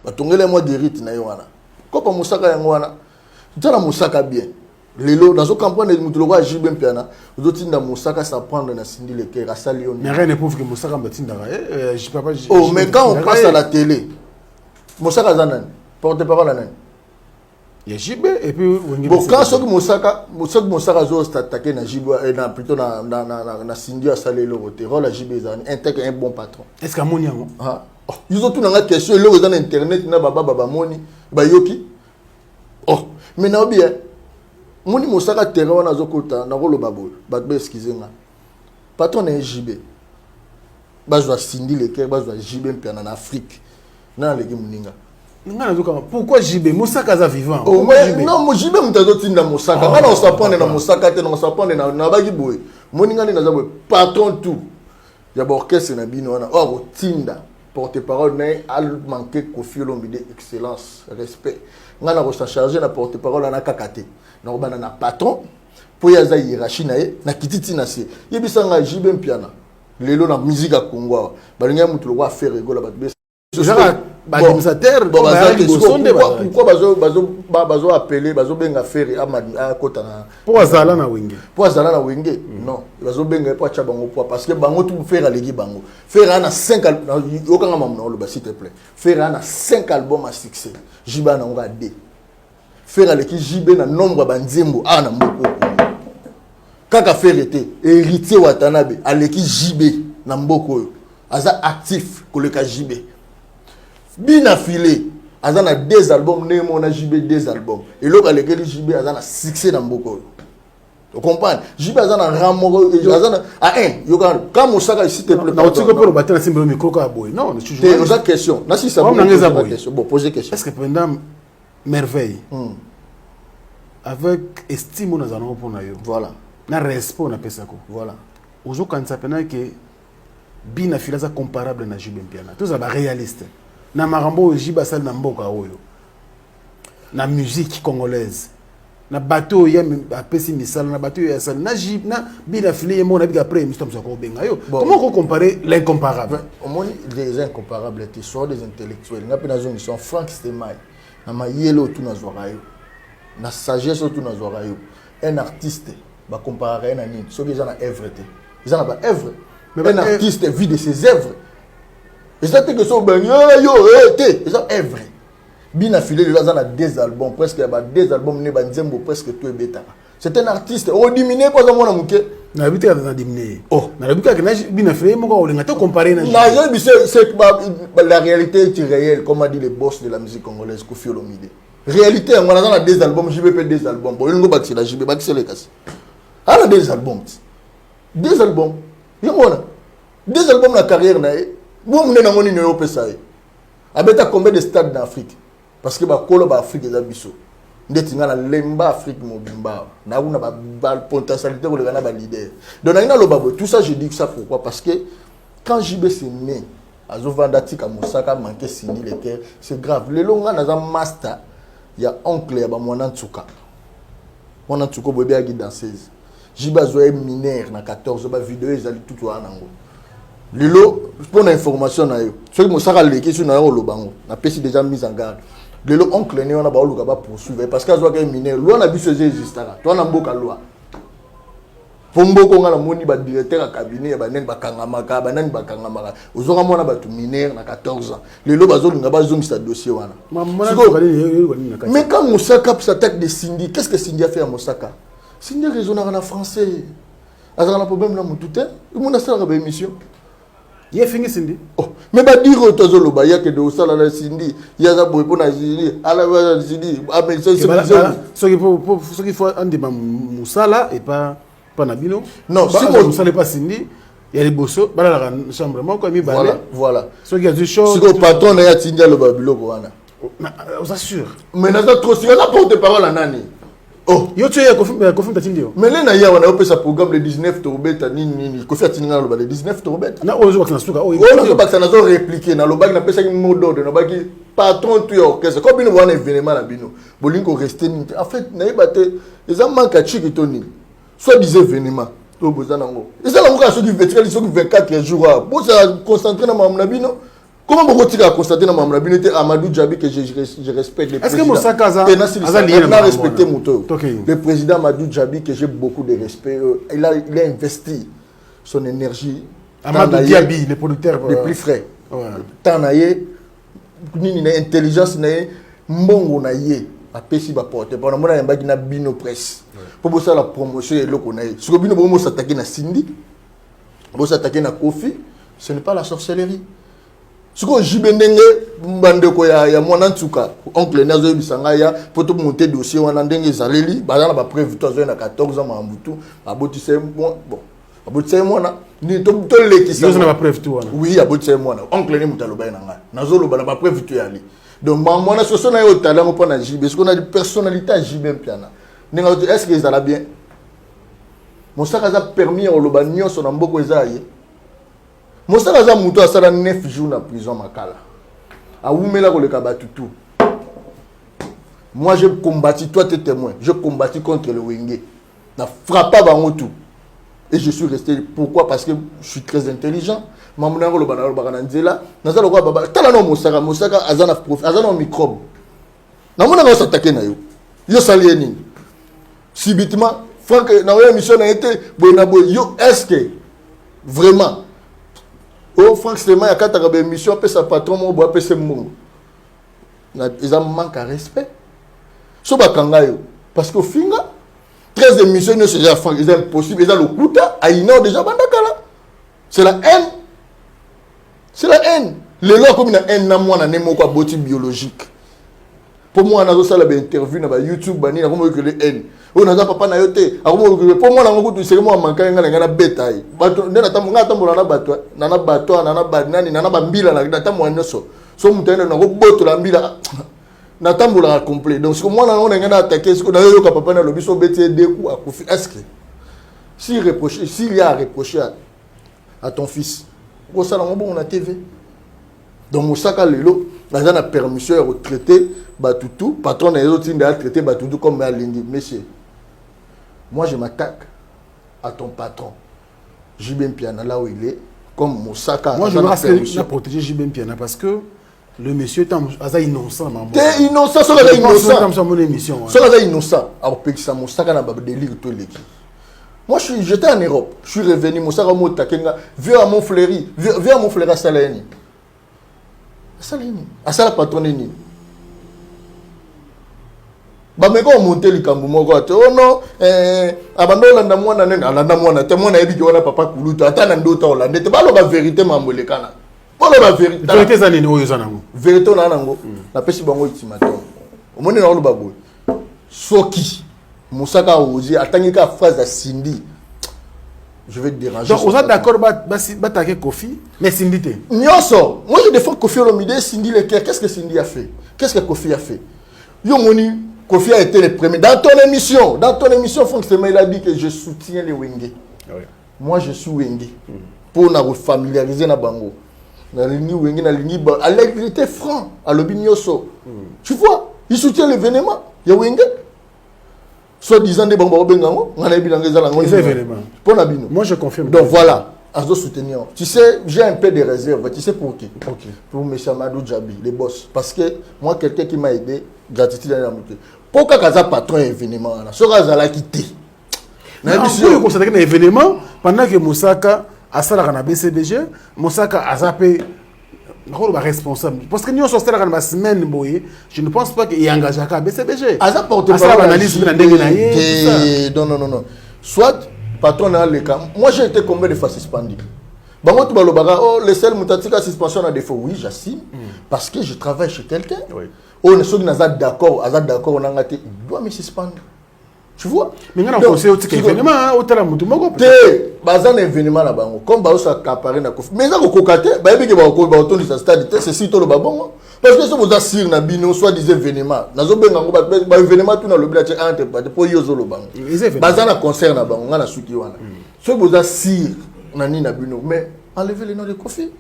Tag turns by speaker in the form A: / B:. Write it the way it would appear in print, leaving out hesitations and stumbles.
A: batongela moi de rite na yo wana kopa musaka yango wana tala musaka bien lelo nazo comprendre mutu lokwa jibe mpiana ozotinda musaka ça prendre na Cindy Leker asali on
B: mais rien ne prouve que musaka mbatinda je peux pas
A: oh mais quand on passe à la télé musaka zanani porte-parole nani
B: il y a jibe et puis
A: bon quand ce que musaka zo attaquer na jibe na plutôt na Cindy asali le côté rôle à jibe zani un bon patron
B: est-ce que amoni yango
A: ah ils ont tout dans la question le dans internet na baba moni ba yoki oh mais na bien moni musaka terrain wana zokota na rolo babol ba excusez nga patron na JB bazwa Cindy Leker bazwa JB mpiana na Afrique na legi muninga
B: ngana zoka pourquoi JB musaka za vivant
A: oh non mo JB mutazo tinda musaka ngana on s'apprendre na musaka te on s'apprendre na bagi boy moninga ni na za boy patron tout ya ba orchestre na bino wana oh tinda porte-parole mais al manquer Koffi Olomide excellence respect ngana ko sa charger na porte-parole na kakate na bana na patron po ya za hiérarchie na kititi na se yebisa nga JB mpiana lelo na musique ya Congo balinga mutu lo wa faire rigola ba
B: administrateur
A: pourquoi bazo appeler bazo benga faire à kota na
B: pour azala na
A: wenge non bazo benga pour acha bango parce que bango tout faire alegi bango faire na 5 okanga mamna lo s'il te plaît faire na 5 albums à succès jiba na nga D faire aleki JB na nombre ba nzembo na mboko kaka faire était héritier Watanabe aleki JB na mboko aza actif koleka JB Bina filé azana 2 albums nemo na JB 2 albums et l'autre lesquels JB azana succès dans beaucoup tu comprends JB azana ramoro azana à un yoka quand musaka s'il te plaît
B: na tiko pour battre na simbo micro ka boy non
A: c'est toujours une question na si ça bon poser question
B: est-ce que pendant merveille avec estime nous allons pour na yo
A: voilà
B: na respect na pesako
A: voilà
B: ozo kanisa pena que bina filaza comparable na JB mpiana tous aba réaliste na marambo jiba sal na mboka oyo na musique congolaise na bateau ya apesi misala na bateau ya sal na jib na bina filé mo na bika après mistom sako benga yo comment on comparer l'incomparable
A: au moins les incomparables étaient soit des intellectuels na pena zone sont Frank Stemai na mayelo tout na zorayo na sagesse tout na zorayo un artiste ba comparer na nini so déjà na œuvre té ils en a pas œuvre mais un artiste vit de ses œuvres. Et ça que so ben yo té ça est vrai. Bina filé les gens a 2 albums presque il y a 2 albums ne ba nzembo presque tout est bêta. C'est un artiste au diminué pas moi na muke.
B: Na habité na diminué. Oh, na habité que na bina filé mo ko linga to comparer na.
A: Na yo c'est la réalité est réelle comme a dit le boss de la musique congolaise Koffi Olomide. Réalité on a 2 albums, JB 2 albums. Bon ngo bâti la JB bâti les casse. A 2 albums. 2 albums. Yo mona. 2 albums na carrière na bon mune na ngoni nyo pesa e abeta combien de stades d'Afrique parce que ba kolo ba Afrique eza biso ndeti ngana lemba Afrique mobimba na una ba potentialité ko le gana ba leader donc na lo babo tout ça je dis ça pourquoi parce que quand JB s'est né azo vandatika musaka manqué Cindy Leker c'est grave le longa na za master ya oncle ya ba mwana ntuka bobe ya danseuse JB azo est mineur na 14 ba vidéo ezali tout wana ngo Lilo, pour l'information, ceux qui m'ont dit que nous avons on a déjà mis en garde. Lilo, oncle, on a poursuivre parce que nous mineur. Loi, on a vu ce jeu existera. Toi, on a beaucoup de loi. Pour beaucoup, on a moni directeur cabinet, banen bakangamaka, banan bakangamaka. Aux autres, on a battu mineur na 14 ans. Lilo, bazo n'a pas zoom ce dossier wana. Mais quand Moussaka s'attaque de Cindy, qu'est-ce que Cindy a fait à Moussaka? Cindy raisonne en français. Alors, on a un problème là, mon tout est. Il a fait une émission.
B: Il a fini Cindy.
A: Oh, mais bah dire au tazolo bah y a que de ça là Cindy, il y a ça pour na Cindy, à la Cindy, ah mais c'est
B: ce qu'il faut un débat Moussala et pas Nabino.
A: Non,
B: si Moussala pas Cindy, il y a les bossos, bah la chambre moi comme il balai.
A: Voilà.
B: Ce qui a du chaud.
A: Ce que patron na ya Cindy le babilo koana.
B: On s'assure.
A: Mais na trop si on a porte-parole à nani. Oh,
B: yo tu es confirme ta Cindy.
A: Mais là na ya on a opé sa programme le 19 Torbeta nini Koffi atinga le 19 Torbeta.
B: Na ozo bakana suka o.
A: On a pas ça na zo répliquer na lobaki na pesa ki mot d'ordre na baki patron tu orchestre comme bino wana événement na bino. Bolingo rester en fait na yebate les amants ka chiki toni. Soit disait événement to bozana ngo. Et ça la ngo ka so ki vertical so ki 24 jours. Pour ça concentrer na mamna bino. Comment vous avez constaté dans ma binité Amadou Djabi que je respecte le président.
B: Est-ce que Moussaka
A: a respecté Mouto? Le président Amadou Djabi que j'ai beaucoup de respect, il a investi son énergie.
B: Amadou Djabi, le producteur
A: le plus frais. Tant naïe, ni intelligence naïe, mbongo naïe, a pesi ba porte. Pendant moi na mbaki na bino presse. Pour bosser la promotion et le connaît. Ce que bino bomo s'attaquer na Cindy, bomo s'attaquer na Kofi, ce n'est pas la sorcellerie. Ce que jibendenge mbandeko ya mwana ntuka oncle nazo bisanga ya poto monter dossier wana ndenge zaleli bazana ba prévu to na 14 ans mambutu abotise bon abotise mwana ni to lekisa
B: yo na ba prévu to wana
A: oui abotise mwana oncle ni mutaloba na nga nazo loba na ba prévu to yali donc mwana soso na yo talent pour na jibe parce qu'on a des personnalités à jibe piana ninga est-ce que ça va bien mon sac a permis au loba nyonso na mboko ezaye. Moussaka za muto asala 9 jours en prison makala. A oumela ko le kabatutu. Moi j'ai combattu, toi tu es témoin. J'ai combattu contre le Wenge. Na frappa bango tout. Et je suis resté pourquoi? Parce que je suis très intelligent. Mamuna ko lo banalo bakana nzela. Naza lo kwa baba. Tala no Moussaka azana prof, azana microbe. Na mona ko s'attaquer na yo. Yo sali nini? Subitement, Franck na yo mission na été bonabo yo est-ce que vraiment oh, Franck Stéman, il y a 4 émissions, après sa patron, mon bois, après ses mots. Ils ont manque à respect. Ce n'est parce qu'au final, 13 émissions, c'est impossible. Ils ont le coup à déjà bandakala. C'est la haine. C'est la haine. Les lois comme une haine, moi, on a un boti biologique. Pour moi, on a ça une interview sur YouTube, on a que les haines. On a papa na yote. Pour moi, on a c'est moi manqué ngana bétail. Bato ndena tamunga tambola na bato, nana bato, nana banani, nana bambila na tamu nyoso. So mutene na boto la mbila. Na tambola complet. Donc ce que moi on ngana attaquer ce que na yo papa na lobiso beti deux coups à Kofi. Est-ce que s'il y a à reprocher à ton fils, ko sala bon na TV. Donc Moussaka lelo, na na permission de retraiter Batutu, patron des autres a traité Batutu comme un lingue. Monsieur, moi je m'attaque à ton patron. Jibem Piana là où il est, comme Moussaka.
B: Moi je veux protéger Jibem Piana parce que le monsieur est innocent.
A: T'es innocent, c'est innocent.
B: C'est mon émission.
A: C'est innocent. Alors que Moussaka n'a pas de délire tout l'équipe. Moi j'étais en Europe, je suis revenu, Moussaka Moutakenga, viens à Montfleury, viens à Montfleury à Saléni. À ça la patronne. Bameko monter likambo moko ate oh non abandola na mwana nene alanda mwana te mwana yebi ki wana papa kuluta ata na ndota olande te baloba vérité mambolekana baloba vérité
B: za nini oyo za nango
A: vérité na nango na pesi bango ultimatum omoni na oloba boy soki Moussaka ozi atangika phrase à Cindy je vais te déranger.
B: Donc, vous êtes d'accord d'attaquer Kofi, mais Cindy t'es.
A: Nyoso, moi je défends Kofi Olomide, Cindy Leker. Qu'est-ce que Cindy a fait? Qu'est-ce que Kofi a fait? Yo moni, Kofi a été le premier. Dans ton émission, Franck Stéman, il a dit que je soutiens les Wenge. Oui. Moi je suis Wenge. Pour nous familiariser na bango. Na lini Wenge, na lini ba. Il était franc à l'obi Nyoso. Tu vois, il soutient l'événement. Il y a Wenge. Soit disant des bambas bengango, on a bien
B: moi je confirme.
A: Donc voilà, à se soutenir. Tu sais, j'ai un peu de réserve. Tu sais pour qui? Pour M. Amadou Djabi, les boss. Parce que moi, quelqu'un qui m'a aidé, gratitude à la montée. Pourquoi Kaza patron événement là? Ce Kaza l'a quitté.
B: Mais on constate un événement pendant que Moussaka a ça la BCBG, Moussaka a zappé. Responsable parce que nous sommes là dans la semaine boye je ne pense pas qu'il y ait engagé à BCBG
A: asa porte
B: analyse
A: non soit patron dans le cas moi j'ai été combien de fois suspendu bango tu balobaka oh le seul mutatika suspension à défaut oui j'assume parce que je travaille chez quelqu'un on est sûr que d'accord on a il doit me suspendre. Tu vois?
B: Mais on a conseillé au événement, au tala mutu moko.
A: Té, bazan événement là bango. Comme ba osa caparé na kofi. Mais ça ko kokate, ba yebi ke ba ko ba otondi sa stade, c'est si to le babongo. Parce que ça vous assure na bino soit des événements. Nazo benga ngo ba événement tout na le bila entre pas pour yozo lo bango. Bazan na concert na bango ngana suki wana. So vous assure na ni na bino mais enlevez le nom de Kofi.